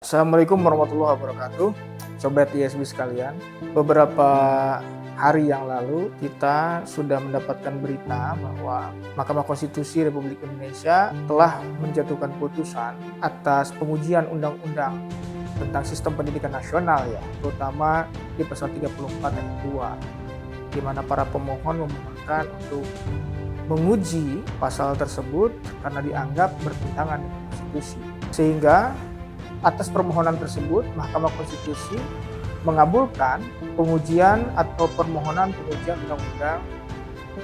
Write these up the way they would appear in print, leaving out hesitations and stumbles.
Assalamualaikum warahmatullahi wabarakatuh, Sobat ISB sekalian. Beberapa hari yang lalu kita sudah mendapatkan berita bahwa Mahkamah Konstitusi Republik Indonesia telah menjatuhkan putusan atas pengujian undang-undang tentang sistem pendidikan nasional, ya, terutama di pasal 34 ayat 2, di mana para pemohon memohonkan untuk menguji pasal tersebut karena dianggap bertentangan dengan konstitusi. Sehingga atas permohonan tersebut, Mahkamah Konstitusi mengabulkan pengujian atau permohonan pengujian undang-undang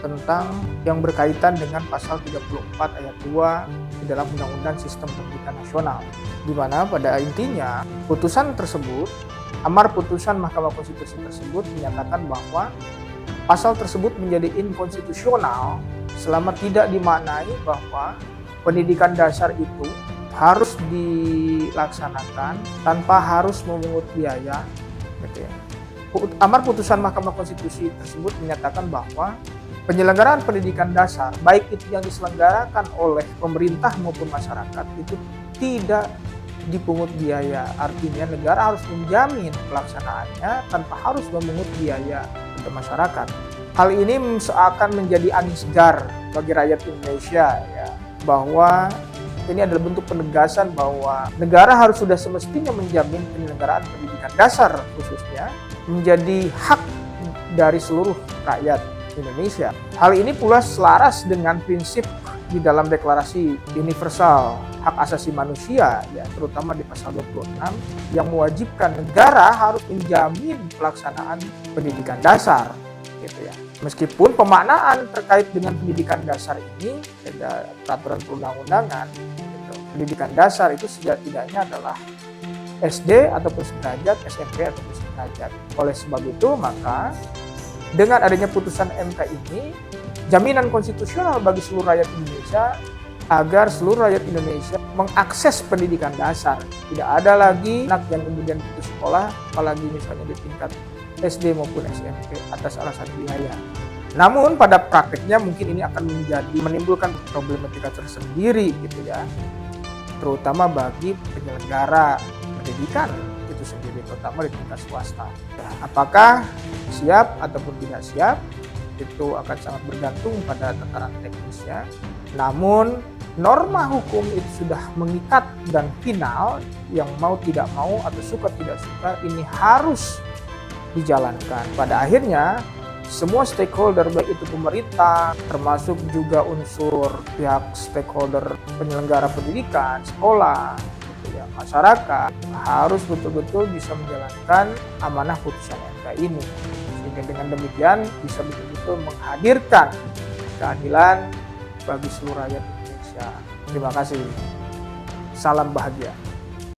tentang yang berkaitan dengan pasal 34 ayat 2 di dalam Undang-Undang Sistem Pendidikan Nasional. Di mana pada intinya putusan tersebut, amar putusan Mahkamah Konstitusi tersebut menyatakan bahwa pasal tersebut menjadi inkonstitusional selama tidak dimaknai bahwa pendidikan dasar itu harus dilaksanakan tanpa harus memungut biaya, gitu ya. Amar putusan Mahkamah Konstitusi tersebut menyatakan bahwa penyelenggaraan pendidikan dasar, baik itu yang diselenggarakan oleh pemerintah maupun masyarakat, itu tidak dipungut biaya. Artinya negara harus menjamin pelaksanaannya tanpa harus memungut biaya untuk masyarakat. Hal ini seakan menjadi angin segar bagi rakyat Indonesia, ya, bahwa ini adalah bentuk penegasan bahwa negara harus sudah semestinya menjamin penyelenggaraan pendidikan dasar khususnya menjadi hak dari seluruh rakyat Indonesia. Hal ini pula selaras dengan prinsip di dalam Deklarasi Universal Hak Asasi Manusia, ya, terutama di pasal 26 yang mewajibkan negara harus menjamin pelaksanaan pendidikan dasar, gitu ya. Meskipun pemaknaan terkait dengan pendidikan dasar ini ada peraturan perundang-undangan, gitu. Pendidikan dasar itu setidaknya adalah SD ataupun sederajat, SMP ataupun sederajat. Oleh sebab itu, maka dengan adanya putusan MK ini, jaminan konstitusional bagi seluruh rakyat Indonesia agar seluruh rakyat Indonesia mengakses pendidikan dasar. Tidak ada lagi anak yang kemudian putus sekolah, apalagi misalnya di tingkat SD maupun SMP atas alasan biaya. Namun pada prakteknya mungkin ini akan menimbulkan problematika tersendiri, gitu ya, terutama bagi penyelenggara pendidikan itu sendiri, terutama di tingkat swasta. Apakah siap ataupun tidak siap itu akan sangat bergantung pada tataran teknisnya. Namun norma hukum itu sudah mengikat dan final, yang mau tidak mau atau suka tidak suka ini harus dijalankan. Pada akhirnya semua stakeholder, baik itu pemerintah termasuk juga unsur pihak stakeholder penyelenggara pendidikan, sekolah, gitu ya, masyarakat, harus betul-betul bisa menjalankan amanah putusan MK ini, sehingga dengan demikian bisa betul-betul menghadirkan keadilan bagi seluruh rakyat Indonesia. Terima kasih. Salam bahagia.